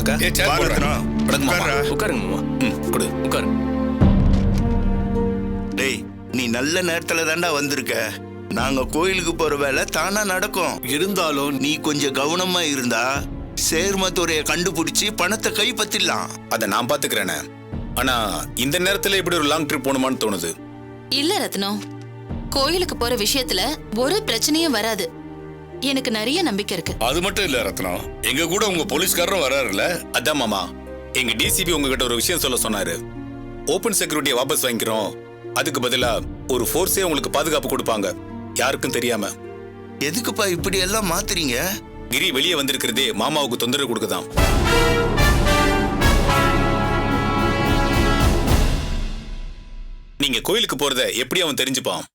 அக்கா உட்காருங்க மாமா. கொடு உட்காரு. டேய், நீ நல்ல நேரத்துல தாண்டா வந்திருக்க. நாங்க கோயிலுக்கு போற வேலை தானா நடக்கும். இருந்தாலும் நீ கொஞ்சம் கவனமா இருந்தா சேர்மத்துறைய கண்டுபிடிச்சு பணத்தை கைப்பற்றிடலாம். அதை நான் பாத்துக்கிறேனே. ஆனா இந்த நேரத்துல இப்படி ஒரு லாங் ட்ரிப் போகணுமான்னு தோணுது. இல்ல ரத்னம், கோயிலுக்கு போற விஷயத்துல ஒரு பிரச்சனையும் வராது. எனக்கு நிறைய நம்பிக்கை இருக்கு. அது மட்டும் இல்ல ரத்னம், எங்க கூட உங்க போலீஸ்காரரும் வராருல்ல. அதான் மாமா, எங்க டிசிபி உங்ககிட்ட ஒரு விஷயம் சொல்ல சொன்னாரு. ஓபன் செக்யூரிட்டியை வாபஸ் வாங்கிக்கிறோம், அதுக்கு பதிலா ஒரு ஃபோர்ஸே உங்களுக்கு பாதுகாப்பு கொடுப்பாங்க, யாருக்கும் தெரியாம. எதுக்குப்பா இப்படி எல்லாம் மாத்துறீங்க? கிரி வெளியே வந்திருக்கிறதே மாமாவுக்கு தொந்தரவு கொடுக்குதான். நீங்க கோயிலுக்கு போறத எப்படி அவன் தெரிஞ்சுப்பான்?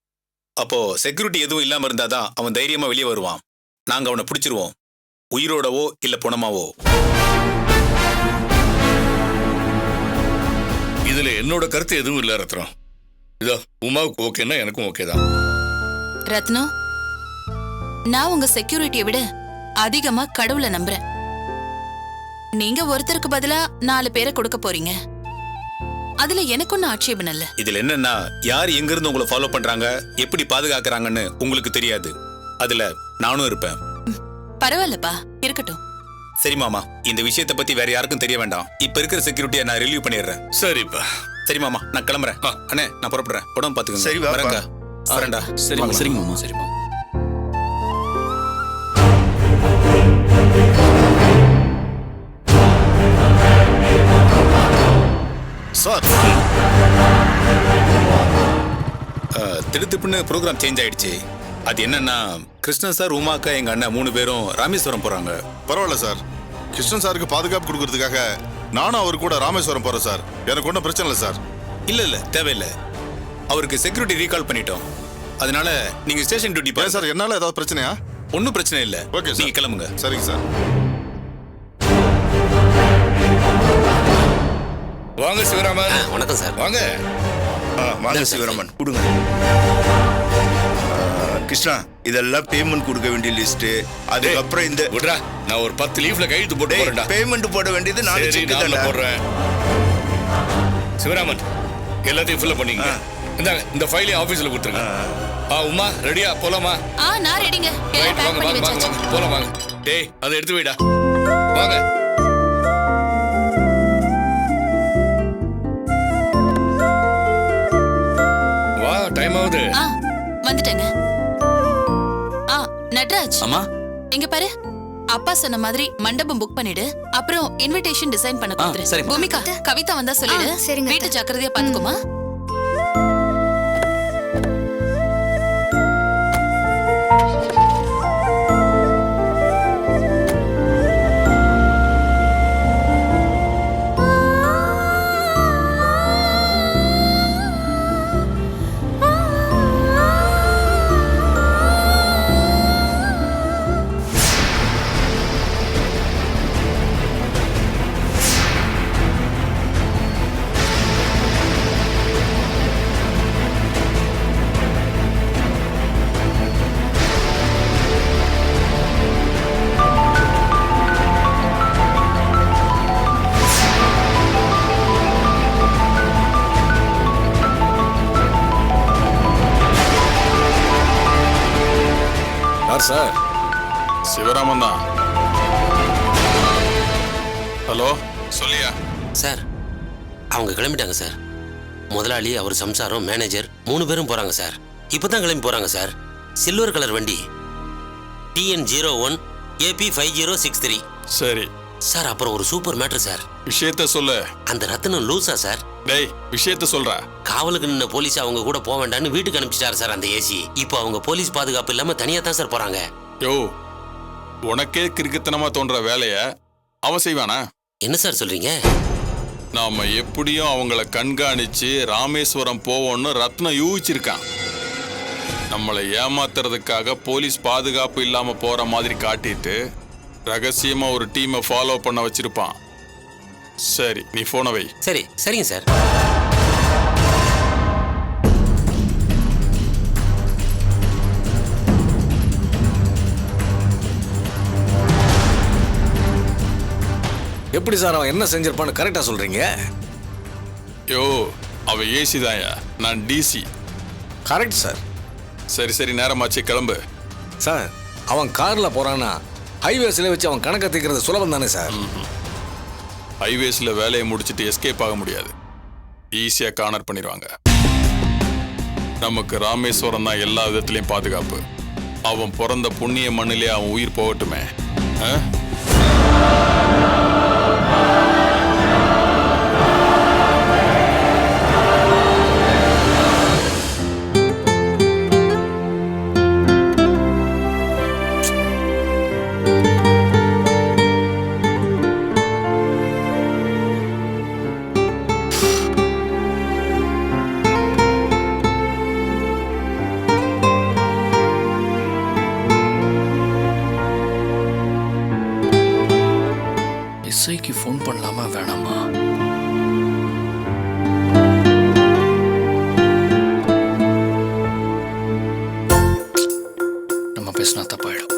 அப்போ செக்யூரிட்டி எதுவும் இல்லாம இருந்தாதான் அவன் தைரியமா வெளியே வருவான். நாங்க அவனை பிடிச்சிருவோம், உயிரோடவோ இல்ல பணமாவோ. இதுல என்னோட கருத்து எதுவும் இல்ல ரத்னம். இதோ உமாவுக்கு ஓகேன்னா எனக்கும் ஓகே தான். ரத்னம், நான் உங்க செக்யூரிட்டியை விட அதிகமா கடவுளை நம்புறேன். நீங்க ஒருத்தருக்கு பதிலா 4 பேரை கொடுக்க போறீங்க, அதுல எனக்கு ஒன்னும் ஆட்சேபம் இல்ல. இதுல என்னன்னா, யார் எங்க இருந்து உங்களை ஃபாலோ பண்றாங்க, எப்படி பாதுகாக்கிறாங்கன்னு உங்களுக்கு தெரியாது. அதுல நானும் இருப்பேன். பரவாயில்லப்பா, இருக்கட்டும். சரி மாமா, இந்த விஷயத்தை பத்தி வேற யாருக்கும் தெரிய வேண்டாம். இப்ப இருக்கிற செக்யூரிட்டியை நான் ரிலீவ் பண்ணிடுறேன். சரிப்பா. சரி மாமா, நான் கிளம்புறேன். அண்ணே, நான் புறப்படுறேன். உடம்பு பாத்துக்கங்க. சரி, வாப்பா. வரேங்க. வரேன்டா. சரிங்க மாமா. சரிமா. சார், திடுத்துப்புன்னு ப்ரோக்ராம் சேஞ்ச் ஆயிடுச்சு. அது என்னன்னா, கிருஷ்ணன் சார், உமாக்கா, எங்க அண்ணன் 3 பேரும் ராமேஸ்வரம் போறாங்க. பரவாயில்ல சார், கிருஷ்ணன் சாருக்கு பாதுகாப்பு கொடுக்கறதுக்காக நானும் அவர் கூட ராமேஸ்வரம் போறேன் சார். எனக்கு ஒன்றும் பிரச்சனை இல்லை சார். இல்ல தேவையில்லை. அவருக்கு செக்யூரிட்டி ரீகால் பண்ணிட்டோம். அதனால நீங்க ஸ்டேஷன் டியூட்டி ஏன் சார், என்னால ஏதாவது பிரச்சனையா? ஒன்னும் பிரச்சனை இல்ல. ஓகே சார், நீங்க கிளம்புங்க. சரிங்க சார். வாங்க சிவராமன். வணக்கம் சார். வாங்க. வாங்க சிவராமன், கொடுங்க. கிருஷ்ணா, இதெல்லாம் பேமெண்ட் கொடுக்க வேண்டிய லிஸ்ட். அதுக்கப்புறம் இந்த விட்றா, நான் ஒரு 10 லீஃப்ல கையெழுத்து போட்டு போறேன்டா. பேமெண்ட் போட வேண்டியது சரி, நான் போடுறேன். சிவராமன், எல்லாத்தையும் ஃபில் பண்ணீங்க. இந்தாங்க, இந்த ஃபைலையும் ஆபீஸ்ல கொடுத்துருங்க. உமா, ரெடியா? போலாமா? நான் ரெடிங்க. எல்லாம் ரைட், பேக் வாங்க பண்ணி வாங்க வச்சாச்சு. வாங்க, போலாம் வாங்க. டேய், அதை எடுத்து வைடா. வாங்க. வா, டைம் ஆகுது. வந்துட்டேங்க. நட்ராஜ், அம்மா. இங்க பாரு, அப்பா சொன்ன மாதிரி மண்டபம் புக் பண்ணிடு. அப்புறம் இன்விடேஷன் டிசைன் பண்ண கொடுத்துரு. சரிம்மா. பூமிகா, கவிதா வந்தா சொல்லிடு. சரிங்க. வீட்டு ஜாக்கிரதையா பாத்துக்கோமா. சார், சிவராமன் தான். ஹலோ, சொல்லியா? சார், அவங்க கிளம்பிட்டாங்க சார். முதலாளி, அவர் சம்சாரம், மேனேஜர் 3 பேரும் போறாங்க சார். இப்பதான் கிளம்பி போறாங்க சார். சில்வர் கலர் வண்டி, TN01 AP5063. சரி சார். அப்புறம் ஒரு சூப்பர் மேட்டர் சார். விஷயத்த சொல்லு. அந்த ரத்தினம் லூசா சார். டேய், விஷயத்த சொல்றா. காவலுக்கு நின்ன போலீஸ் அவங்க கூட போக வேண்டாம்னு வீட்டுக்கு அனுப்பிச்சிட்டாரு சார் அந்த ஏசி. இப்போ அவங்க போலீஸ் பாதுகாப்பு இல்லாம தனியா தான் சார் போறாங்க. யோ, உனக்கே கிறுக்குத்தனமா தோன்ற வேலைய அவன் செய்வானா? என்ன சார் சொல்றீங்க? நாம எப்படியும் அவங்கள கண்காணிச்சு ராமேஸ்வரம் போவோம்னு ரத்னம் யூகிச்சிருக்கான். நம்மளை ஏமாத்துறதுக்காக போலீஸ் பாதுகாப்பு இல்லாம போற மாதிரி காட்டிட்டு ரகசியமா ஒரு டீமை ஃபாலோ பண்ண வச்சிருப்பான். சரி, நீ போன வை. சரி, சரிங்க சார். எப்படி சார் அவன் என்ன செஞ்சிருப்பான்னு கரெக்டா சொல்றீங்க? யோ அவ ஏசி தான்யா, நான் டிசி. Correct sir. சரி சரி நேரமாச்சு, கிளம்பு. சார் அவன் கார்ல போறான்னா ஹைவேஸ்ல வச்சு அவன் கணக்க தீக்கிறது சுலபம் தானே சார்? ஹைவேஸ்ல வேலையை முடிச்சிட்டு எஸ்கேப் ஆக முடியாது, ஈஸியா கார்னர் பண்ணிடுவாங்க. நமக்கு ராமேஸ்வரம் தான் எல்லா விதத்திலையும் பாதுகாப்பு. அவன் பிறந்த புண்ணிய மண்ணிலே அவன் உயிர் போகட்டுமே. ஆ? எஸ்ஐக்கு ஃபோன் பண்ணலாமா வேணாமா? நம்ம பேசினா தப்பாயிடும்.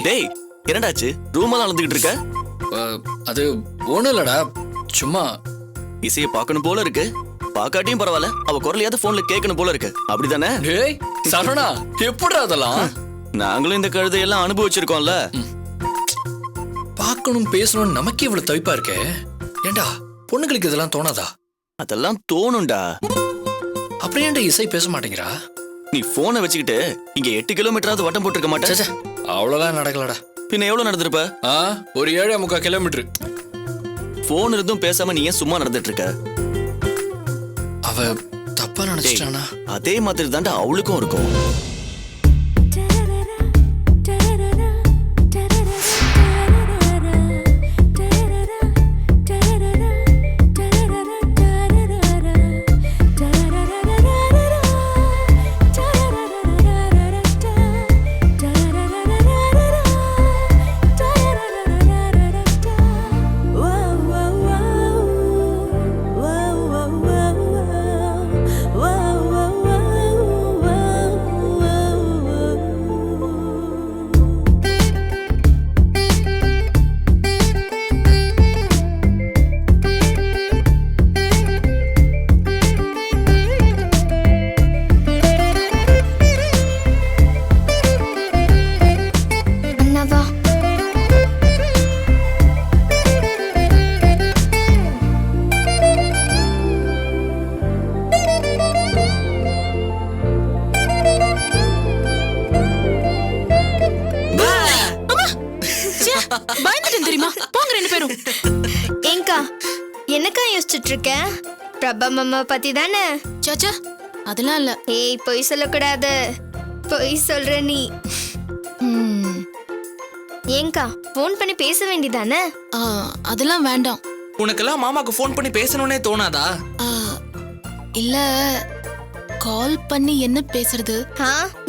டேய் என்னடாச்சு ரூமெல்லாம் அளந்துக்கிட்டு இருக்க? அது ஒண்ணும் இல்லடா, சும்மா இசையை பார்க்கணும் போல இருக்கு. பார்க்காட்டியும் பரவாயில்ல, அவ குரலையாவது போன்ல கேட்கணும் போல இருக்கு. அப்படிதானே? டேய் சரவணா, எப்படி அதெல்லாம்? நாங்களும் இந்த கழுதையெல்லாம் அனுபவிச்சிருக்கோம்ல. பார்க்கணும் பேசணும் நமக்கே இவ்வளவு தவிப்பா இருக்கே. ஏண்டா பொண்ணுங்களுக்கு இதெல்லாம் தோணாதா? அதெல்லாம் தோணும்டா. அப்புறம் ஏன்டா இசை பேச மாட்டேங்கிறா? நீ போனை வச்சுக்கிட்டு இங்க 8 கிலோமீட்டராவது வட்டம் போட்டிருக்க மாட்டே. அவ்வளவுதான் நடக்கலடா. பின்ன எவ்வளவு நடந்திருப்ப? ஒரு 7.75 கிலோமீட்டர். போன் இருந்தும் பேசாம நீ ஏன் சும்மா நடந்துட்டு இருக்க? அவ தப்பா நினைச்சிட்டானா? அதே மாதிரி தாண்டா அவளுக்கும் இருக்கும். பயந்துட்டேன் தெரியுமா? போங்க ரெண்டு பேரும். ஏங்கா என்னக்கா யோசிச்சுட்டு இருக்க? பிரபா மாமா பத்தி தானே? சாச்சா அதெல்லாம் இல்ல. ஏய் பொய் சொல்லக்கூடாது, பொய் சொல்ற நீ. ஏங்கா ஃபோன் பண்ணி பேச வேண்டியதானே? அதெல்லாம் வேண்டாம். உனக்கெல்லாம் மாமாக்கு ஃபோன் பண்ணி பேசணும்னே தோணாதா? இல்ல கால் பண்ணி என்ன பேசுறது?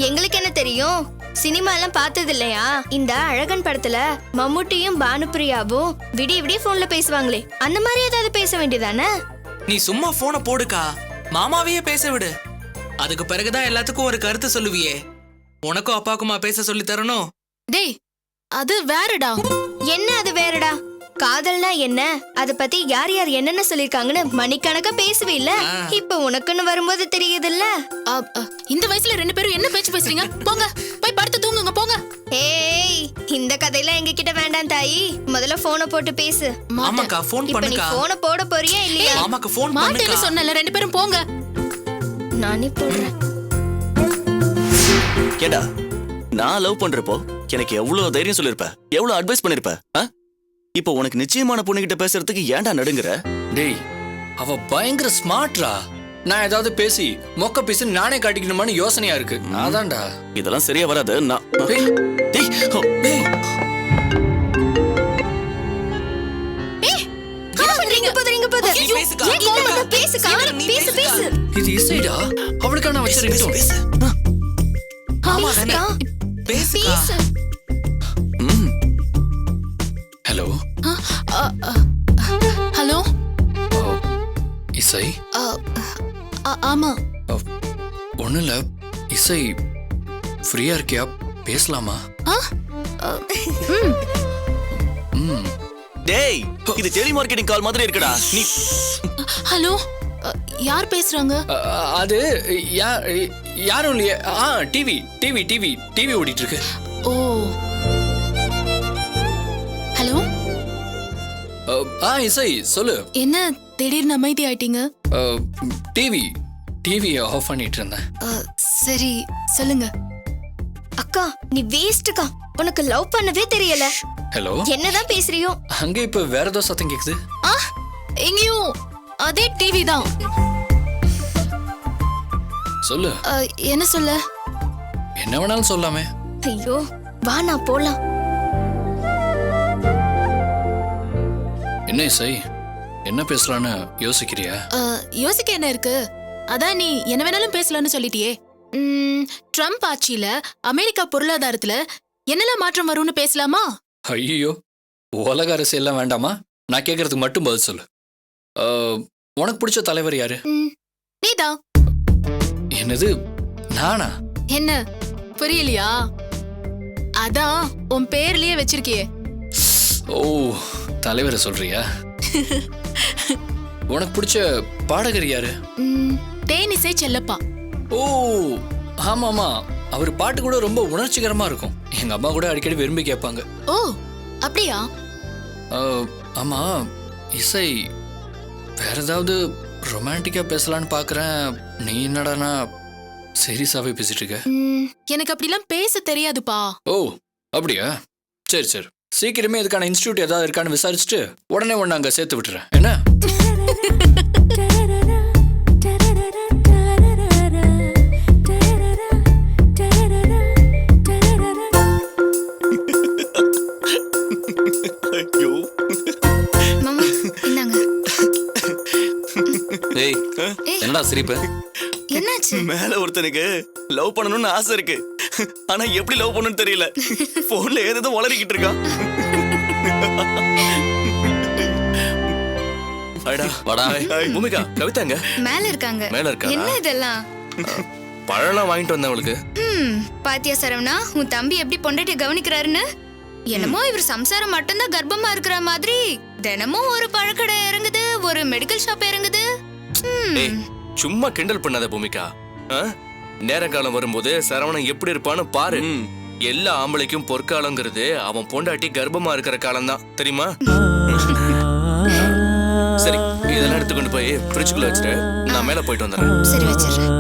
எங்களுக்கு என்ன தெரியும்? சினிமா எல்லாம் பார்த்தது இல்லையா? இந்த அழகன் படத்துல மம்முட்டியும் பானுப்பிரியாவும் விடிய விடிய போன்ல பேசுவாங்களே, அந்த மாதிரி ஏதாவது பேச வேண்டியதானே? நீ சும்மா போனை போடுக்கா, மாமாவையே பேச விடு. அதுக்கு பிறகுதான் எல்லாத்துக்கும் ஒரு கருத்து சொல்லுவியே. உனக்கும் அப்பாக்குமா பேச சொல்லி தரணும். டேய் அது வேறடா. என்ன அது வேறடா? காதல்னா என்ன, அத பத்தி யார் யார் என்னென்ன சொல்லிருக்காங்கன்னு மணிக்கணக்கா பேசுவே இல்ல. இப்ப உனக்குன்னு வரும்போது தெரியுதுல்ல. இந்த வயசுல ரெண்டு பேரும் என்ன பேச்சு பேசுறீங்க? போங்க போய் படுத்து தூங்குங்க போங்க. ஏய் இந்த கதையெல்லாம் எங்க கிட்ட வேண்டாம் தாயி. முதல்ல போனை போட்டு பேசு. மாமாக்கா ஃபோன் இப்ப நீ பண்ணுக்கா. போனை போட போறியா இல்லையா? மாமாக்கு ஃபோன் பண்ணுக்கா. மாட்டேன்னு சொன்னல, ரெண்டு பேரும் போங்க. நானே போடுறேன். கேடா நான் லவ் பண்றப்போ எனக்கு எவ்வளவு தைரியம் சொல்லிருப்ப, எவ்வளவு அட்வைஸ் பண்ணிருப்ப. இப்போ உனக்கு நிச்சயமான பொண்ணுகிட்ட பேசுறதுக்கு ஏன்டா நடுங்குற? டேய் அவ பயங்கர ஸ்மார்ட்ரா. நான் ஏதாவது பேசி மொக்க பேசி நானே காட்டிக்கணுமான்னு யோசனையா இருக்கு. அதான்டா. இதெல்லாம் சரியா வராது. நான் டேய் டேய் டேய் என்ன பண்றீங்க? போதுறீங்க போது. நீ பேசுக்கா. ஏன் கோவம் வந்தா பேசுக்கா. பேசு பேசு. இது இசைடா. அவளுக்கா நான் வச்சிருக்கேன். பேசு. ஆமா தானே. பேசுக்கா. பேசு. ஹலோ. ஆமா. ஒன்றும் இல்லை இசை, ஃப்ரீயா இருக்கியா, பேசலாமா? ம். டேய், இது டெலிமார்க்கெட்டிங் கால் மாதிரி இருக்குடா. நீ ஹலோ, யார் பேசுறாங்க? அது யாரும் இல்லையே. டிவி டிவி டிவி டிவி ஓடிட்டு இருக்கு. ஓ, ஹலோ. இசை சொல்லு. என்ன திடீர்னு அமைதி ஆயிட்டீங்க? டிவி டிவியை ஆஃப் பண்ணிட்டு இருந்தேன். சரி சொல்லுங்க. அக்கா நீ வேஸ்ட்க்கா, உனக்கு லவ் பண்ணவே தெரியல. ஹலோ, என்னதான் பேசுறியோ? அங்க இப்ப வேற ஏதோ சத்தம் கேக்குது. எங்கேயும் அதே டிவி தான். சொல்லு. என்ன சொல்ல? என்ன வேணாலும் சொல்லாமே. ஐயோ வா நான் போலாம். என்ன இசை, என்ன பேசலான்னு யோசிக்கிறியா? யோசிக்க என்ன இருக்கு? அதான் நீ என்ன வேணாலும் பேசலாம்னு சொல்லிட்டியே. ட்ரம்ப் ஆட்சியில அமெரிக்கா பொருளாதாரத்துல என்னெல்லாம் மாற்றம் வரும்னு பேசலாமா? ஐயோ, உலக அரசியல்லாம் வேண்டாமா? நான் கேட்கறதுக்கு மட்டும் பதில் சொல்லு. உனக்கு பிடிச்ச தலைவர் யாரு? நீதான். என்னது, நானா? என்ன புரியலையா? அதான் உன் பேர்லயே வச்சிருக்கியே. ஓ, தலைவரை சொல்றியா? உனக்கு பிடிச்ச பாடகர் யாரு? தேனிசை செல்லப்பா. ஓ ஆமாமா, அவர் பாட்டு கூட ரொம்ப உணர்ச்சிகரமா இருக்கும். எங்க அம்மா கூட அடிக்கடி விரும்பி கேட்பாங்க. ஓ அப்படியா? ஆமா இசை, வேற ஏதாவது ரொமான்டிக்கா பேசலான்னு பாக்குறேன். நீ என்னடானா சீரியஸாவே பேசிட்டு இருக்க? எனக்கு அப்படிலாம் பேச தெரியாதுப்பா. ஓ அப்படியா? சரி சரி, சீக்கிரமே இதுக்கான இன்ஸ்டிடியூட் ஏதாவது இருக்கான்னு விசாரிச்சுட்டு உடனே ஒன்று அங்கே சேர்த்து விட்டுறேன். என்ன? ஐயோ. மாமா இந்தாங்க. ஏய், என்னடா சிரிப்பு? என்னாச்சு? மேல ஒருத்தனுக்கு லவ் பண்ணணும்னு ஆசை இருக்கு, ஆனா எப்படி லவ் பண்ணணும்னு தெரியல. போன்ல ஏதோ வளரிக்கிட்டு இருக்கான். வாடா. பூமிகா, கவிதாங்க மேல இருக்காங்க. மேல இருக்கா? என்ன இதெல்லாம்? பழம்லாம் வாங்கிட்டு வந்தேன் அவளுக்கு. பாத்தியா சரவணா, உன் தம்பி எப்படி பொண்டாட்டிய கவனிக்கிறாருன்னு? என்னமோ இவர் சம்சாரம் மட்டும்தான் கர்ப்பமா இருக்கிற மாதிரி தினமும் ஒரு பழக்கடை இறங்குது, ஒரு மெடிக்கல் ஷாப் இறங்குது. சும்மா கிண்டல் பண்ணாத பூமிகா. நேரங்காலம் வரும்போது சரவணன் எப்படி இருப்பான்னு பாரு. எல்லா ஆம்பளைக்கும் பொற்காலங்கிறது அவன் பொண்டாட்டி கர்ப்பமா இருக்கிற காலம் தான், தெரியுமா? சரி, இதெல்லாம் எடுத்துக்கொண்டு போய் ஃப்ரிட்ஜுக்குள்ள வச்சுட்டு நான் மேல போயிட்டு வந்துடுறேன். சரி வச்சிடுறேன்.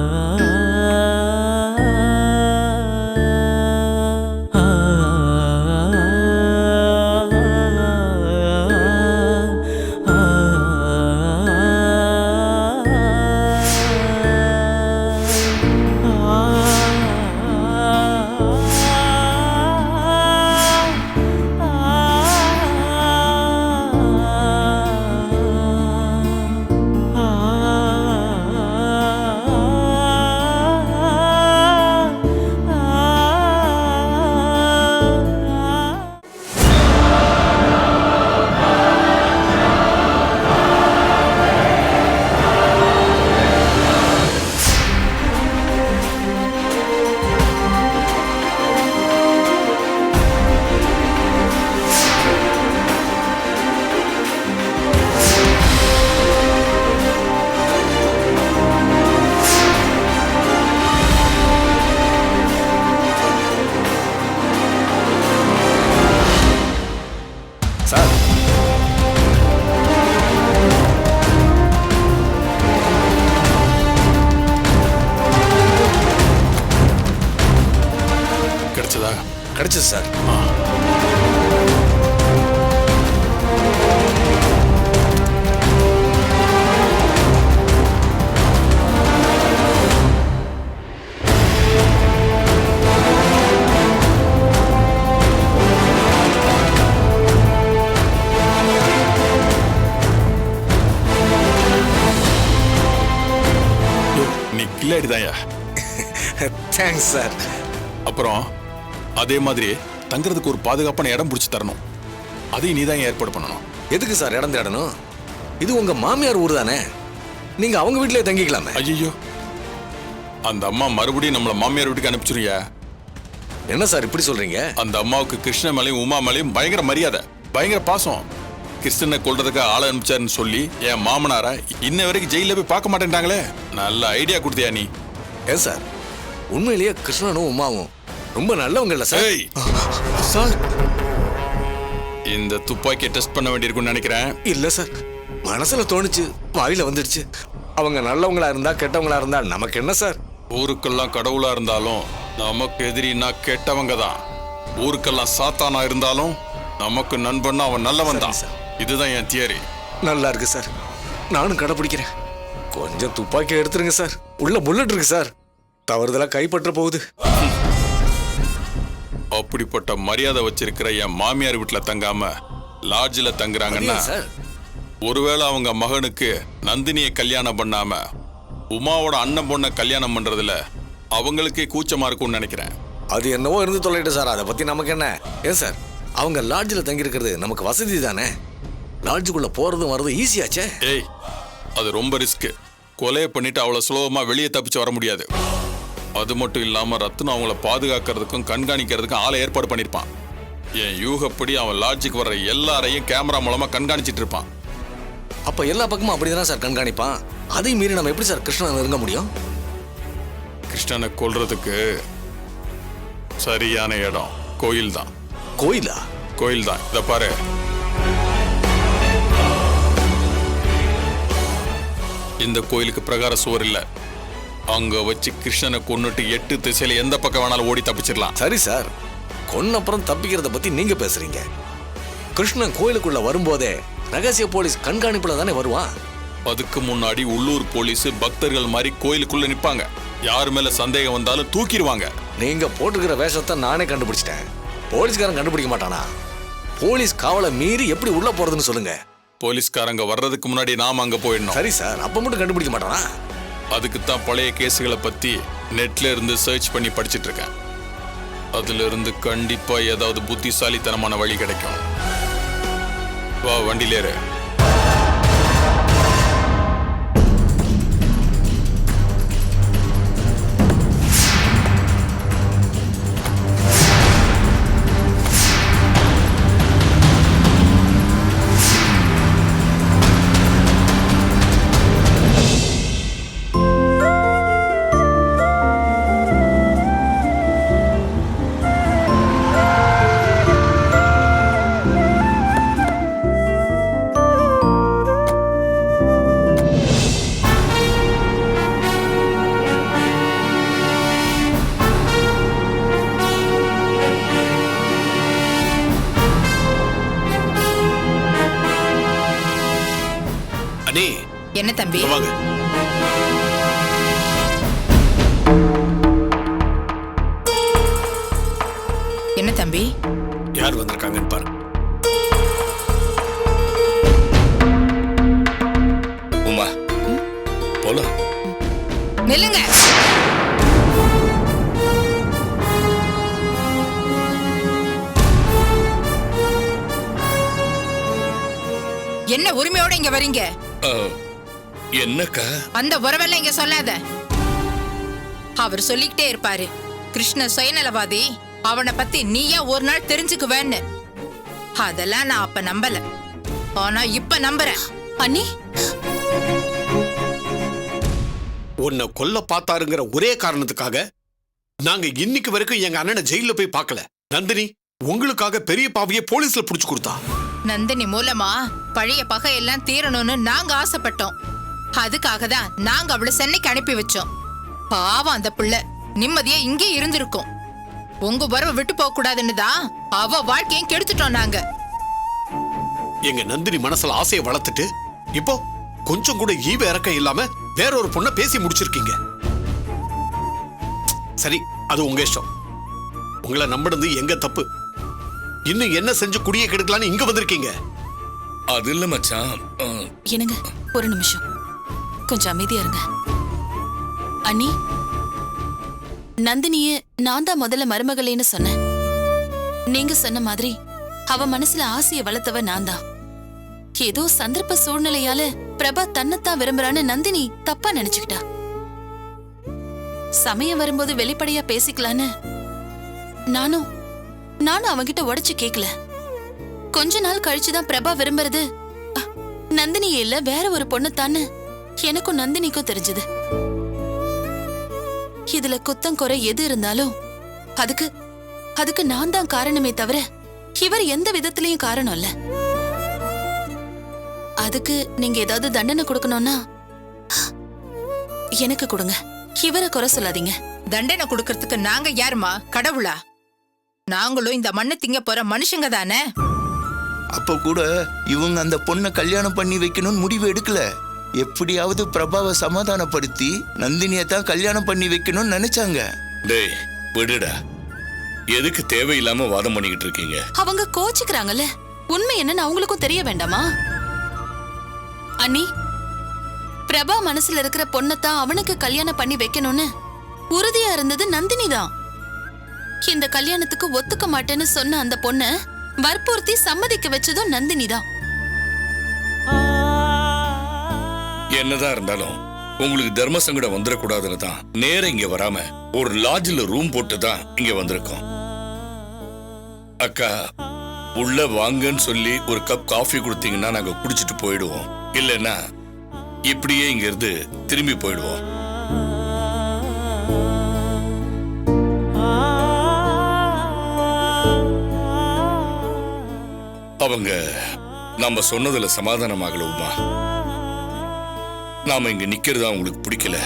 கிடைச்சது சார். நீ கில்லாடிதாயா. Thanks sir. அப்புறம் அதே மாதிரி தங்குறதுக்கு ஒரு பாதுகாப்பான இடம் பிடிச்சி தரணும். அதையும் நீ தான் ஏற்பாடு பண்ணணும். எதுக்கு சார் இடம் தேடணும்? இது உங்க மாமியார் ஊர் தானே, நீங்க அவங்க வீட்டிலே தங்கிக்கலாமே. ஐயோ, அந்த அம்மா மறுபடியும் நம்மள மாமியார் வீட்டுக்கு அனுப்பிச்சிருயா. என்ன சார் இப்படி சொல்றீங்க? அந்த அம்மாவுக்கு கிருஷ்ண மேலையும் உமா மேலையும் பயங்கர மரியாதை, பயங்கர பாசம். கிருஷ்ணனை கொல்றதுக்கு ஆளை அனுப்பிச்சாருன்னு சொல்லி என் மாமனாரா இன்ன வரைக்கும் ஜெயில போய் பார்க்க மாட்டேன்ட்டாங்களே. நல்ல ஐடியா கொடுத்தியா நீ. ஏன் சார், உண்மையிலேயே கிருஷ்ணனும் உமாவும் ரொம்ப நல்லவங்க இல்ல சார்? ஏய், சார், இந்த துப்பாக்கியை டெஸ்ட் பண்ண வேண்டியிருக்கும்னு நினைக்கிறேன். இல்ல சார், மனசுல தோணுச்சு, வாயில வந்துடுச்சு. அவங்க நல்லவங்களா இருந்தா கெட்டவங்களா இருந்தா நமக்கு என்ன சார்? ஊருக்கெல்லாம் கடவுளா இருந்தாலும் நமக்கு எதிரின்னா கெட்டவங்க தான். ஊருக்கெல்லாம் சாத்தானா இருந்தாலும் நமக்கு நண்பன்னா அவன் நல்லவன் தான். இதுதான் என் தியரி. நல்லா இருக்கு சார், நானும் கடைபிடிக்கிறேன். கொஞ்சம் துப்பாக்கி எடுத்துருங்க சார், உள்ள புல்லட் இருக்கு சார், தவறுதலா கைப்பற்ற போகுது. அப்படிப்பட்ட மரியாதை வச்சிருக்கிற என் மாமியார் வீட்டுல தங்காம லாட்ஜில் தங்குறாங்கன்னா சார், ஒருவேளை அவங்க மகனுக்கு நந்தினியை கல்யாணம் பண்ணாம உமாவோட அண்ணன் பொண்ணை கல்யாணம் பண்றதுல அவங்களுக்கே கூச்சமா இருக்கும்னு நினைக்கிறேன். அது என்னவோ இருந்து தொலைட்டு சார், அதை பத்தி நமக்கு என்ன? ஏன் சார், அவங்க லாட்ஜில் தங்கி இருக்கிறது நமக்கு வசதி தானே. லாட்ஜுக்குள்ள போறதும் வர்றதும் ஈஸியாச்சே. ஏய், அது ரொம்ப ரிஸ்க். கொலையை பண்ணிட்டு அவ்வளவு சுலபமா வெளியே தப்பிச்சு வர முடியாது. அது மட்டும் இல்லாம ரத்னம் அவங்கள பாதுகாக்கிறதுக்கும் கண்காணிக்கிறதுக்கும் ஆளை ஏற்பாடு பண்ணிருப்பான். என் யூகப்படி அவன் லாட்ஜுக்கு வர்ற எல்லாரையும் கேமரா மூலமா கண்காணிச்சிட்டு இருப்பான். அப்ப எல்லா பக்கமும் அப்படிதானே சார் கண்காணிப்பான். அதையும் மீறி நம்ம எப்படி சார் கிருஷ்ணனை நெருங்க முடியும்? கிருஷ்ணனை கொல்றதுக்கு சரியான இடம் கோயில் தான். கோயிலா? கோயில் தான். இத பாரு, இந்த கோயிலுக்கு பிரகார சுவர் இல்ல. அங்க வச்சு கிருஷ்ணனை கொன்னுட்டு 8 திசையில எந்த பக்கம் வேணாலும் ஓடி தப்பிச்சிடலாம். சரி சார், கொன்னப்புறம் தப்பிக்கிறத பத்தி நீங்க பேசுறீங்க. கிருஷ்ணன் கோயிலுக்குள்ள வரும்போதே ரகசிய போலீஸ் கண்காணிப்புல தானே வருவான். அதுக்கு முன்னாடி உள்ளூர் போலீஸ் பக்தர்கள் மாதிரி கோயிலுக்குள்ள நிப்பாங்க. யாரு மேல சந்தேகம் வந்தாலும் தூக்கிடுவாங்க. நீங்க போட்டுக்கிற வேஷத்தை நானே கண்டுபிடிச்சிட்டேன். போலீஸ்காரன் கண்டுபிடிக்க மாட்டானா? போலீஸ் காவலை மீறி எப்படி உள்ள போறதுன்னு சொல்லுங்க. போலீஸ்காரங்க வர்றதுக்கு முன்னாடி நாம அங்க போயிடணும். சரி சார், அப்ப மட்டும் கண்டுபிடிக்க மாட்டானா? அதுக்கு தான் பழைய கேஸுகளை பத்தி நெட்ல இருந்து சர்ச் பண்ணி படிச்சிட்டு இருக்கேன். அதுல இருந்து கண்டிப்பா ஏதாவது புத்திசாலித்தனமான வழி கிடைக்கும். வா, வண்டியில ஏறு. என்ன தம்பி? வாங்க. என்ன தம்பி? யார் வந்திருக்காங்கன்னு பாரு. உமா, போலாம். நில்லுங்க. என்ன உரிமையோட இங்க வரீங்க? என்னக்கா? அந்த உறவெல்லாம் இங்க சொல்லாத. அவர் சொல்லிக்கிட்டே இருப்பாரு, கிருஷ்ண சுயநலவாதி, அவனை பத்தி நீயா ஒரு நாள் தெரிஞ்சுக்குவேன்னு. அதெல்லாம் நான் அப்ப நம்பல, ஆனா இப்ப நம்புறேன். அண்ணி, உன்னை கொல்ல பார்த்தாருங்கிற ஒரே காரணத்துக்காக நாங்க இன்னைக்கு வரைக்கும் எங்க அண்ணனை ஜெயில போய் பார்க்கல. நந்தினி உங்களுக்காக பெரிய பாவியை போலீஸ்ல புடிச்சு கொடுத்தா. நந்தினி மூலமா பழைய பகையெல்லாம் தீரணும்னு நாங்க ஆசைப்பட்டோம். அதுக்காக தான் நாங்க அவளை சென்னைக்கு அனுப்பி வச்சோம். பாவம் அந்த புள்ள நிம்மதியா இங்கே இருந்திருக்கும். உங்க உறவை விட்டு போக கூடாதுன்னு தான் அவ வாழ்க்கையும் கெடுத்துட்டோம் நாங்க. எங்க நந்தினி மனசுல ஆசையை வளர்த்துட்டு இப்போ கொஞ்சம் கூட ஈவ இறக்கம் இல்லாம வேற ஒரு பொண்ணை பேசி முடிச்சிருக்கீங்க. சரி, அது உங்க இஷ்டம். உங்களை நம்பினது எங்க தப்பு. இன்னும் என்ன செஞ்சு குடியை கெடுக்கலான்னு இங்க வந்திருக்கீங்க. அது இல்ல மச்சான். என்னங்க, ஒரு நிமிஷம் கொஞ்சம் அமைதியா இருங்க. அண்ணி, நந்தினிய நான் தான் முதல்ல மருமகளேன்னு சொன்னேன். நீங்க சொன்ன மாதிரி அவ மனசுல ஆசைய வளர்த்தவ நான் தான். ஏதோ சந்தர்ப்ப சூழ்நிலையால பிரபா தன்னைத்தான் விரும்புறான்னு நந்தினி தப்பா நினைச்சுக்கிட்டா. சமயம் வரும்போது வெளிப்படையா பேசிக்கலான்னு நானும் அவன்கிட்ட உடைச்சு கேக்கல. கொஞ்ச நாள் கழிச்சுதான் பிரபா விரும்புறது நந்தினியே இல்ல வேற ஒரு பொண்ணுத்தான்னு எனக்கும் நந்தினிக்கும் தெரிஞ்சது. இதுல குத்தம் குறை எது இருந்தாலும் அதுக்கு நான் தான் காரணமே தவிர இவர் எந்த விதத்திலயும் காரணம் இல்ல. அதுக்கு நீங்க ஏதாவது தண்டனை கொடுக்கணும்னா எனக்கு கொடுங்க, இவரை குறை சொல்லாதீங்க. தண்டனை கொடுக்கறதுக்கு நாங்க யாருமா, கடவுளா? நாங்களும் இந்த மண்ணை திங்க போற மனுஷங்க தானே. அப்ப கூட இவங்க அந்த பொண்ணை கல்யாணம் பண்ணி வைக்கணும்னு முடிவு எடுக்கல. எப்படியாவது பிரபாவை சமாதானப்படுத்தி நந்தினியை தான் கல்யாணம் பண்ணி வைக்கணும்னு நினைச்சாங்க. டேய் விடுடா, எதுக்கு தேவையில்லாம வாதம் பண்ணிக்கிட்டு இருக்கீங்க? அவங்க கோச்சிக்கிறாங்கல்ல, உண்மை என்னன்னு அவங்களுக்கும் தெரிய வேண்டாமா? அண்ணி, பிரபா மனசுல இருக்கிற பொண்ணத்தான் அவனுக்கு கல்யாணம் பண்ணி வைக்கணும்னு உறுதியா இருந்தது நந்தினி தான். இந்த கல்யாணத்துக்கு ஒத்துக்க மாட்டேன்னு சொன்ன அந்த பொண்ண வற்புறுத்தி சம்மதிக்க வச்சதும் நந்தினி தான். என்னதான் இருந்தாலும் உங்களுக்கு தர்ம சங்கடம் வந்துடக்கூடாதுன்னு தான் நேரம் இங்க வராம ஒரு லாட்ஜில் ரூம் போட்டு தான் இங்க வந்திருக்கோம். அக்கா, உள்ள வாங்கன்னு சொல்லி ஒரு கப் காஃபி கொடுத்தீங்கன்னா நாங்க குடிச்சிட்டு போயிடுவோம். இல்லைன்னா இப்படியே இங்க இருந்து திரும்பி போயிடுவோம். அவங்க நம்ம சொன்னதுல சமாதானமாகல உமா. நாம இங்க நிக்கிறதா உங்களுக்கு பிடிக்கல.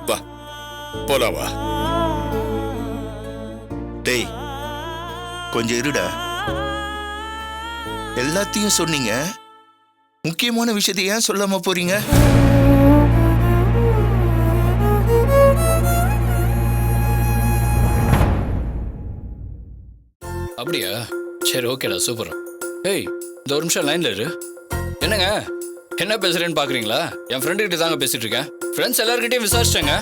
வா போலாம், வா. டேய் கொஞ்சம் இருடா. எல்லாத்தையும் சொன்னீங்க, முக்கியமான விஷயத்தை ஏன் சொல்லாம போறீங்க? அப்படியா? சரி, ஓகேடா, சூப்பர். ஏய், இந்த ஒரு நிமிஷம் லைன்ல இரு. என்னங்க என்ன பேசுறேன்னு பாக்குறீங்களா? என் ஃப்ரெண்டு கிட்ட தாங்க பேசிட்டு இருக்கேன். ஃப்ரெண்ட்ஸ் எல்லார்கிட்டயும் விசாரிச்சேங்க.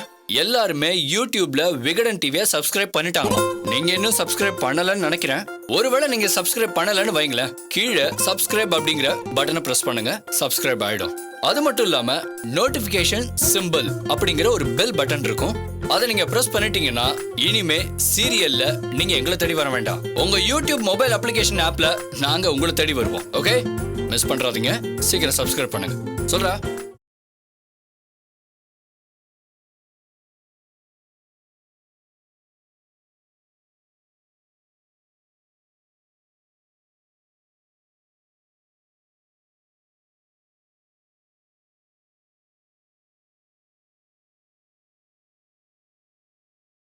எல்லாருமே யூடியூப்ல விகடன் டிவியை சப்ஸ்கிரைப் பண்ணிட்டாங்க. நீங்க இன்னும் சப்ஸ்கிரைப் பண்ணலன்னு நினைக்கிறேன். ஒருவேளை நீங்க சப்ஸ்கிரைப் பண்ணலன்னு வைங்களேன், கீழே சப்ஸ்கிரைப் அப்படிங்கிற பட்டனை பிரஸ் பண்ணுங்க, சப்ஸ்கிரைப் ஆயிடும். அது மட்டும் இல்லாம நோட்டிபிகேஷன் சிம்பிள் அப்படிங்கிற ஒரு பெல் பட்டன் இருக்கும். அதை நீங்க பிரஸ் பண்ணிட்டீங்கன்னா இனிமே சீரியல்ல நீங்க எங்களை தேடி வர வேண்டாம். உங்க யூடியூப் மொபைல் அப்ளிகேஷன் ஆப்ல நாங்க உங்களை தேடி வருவோம். ஓகே, மிஸ் பண்றாதீங்க. சீக்கிரம் சப்ஸ்கிரைப் பண்ணுங்க. சொல்றா.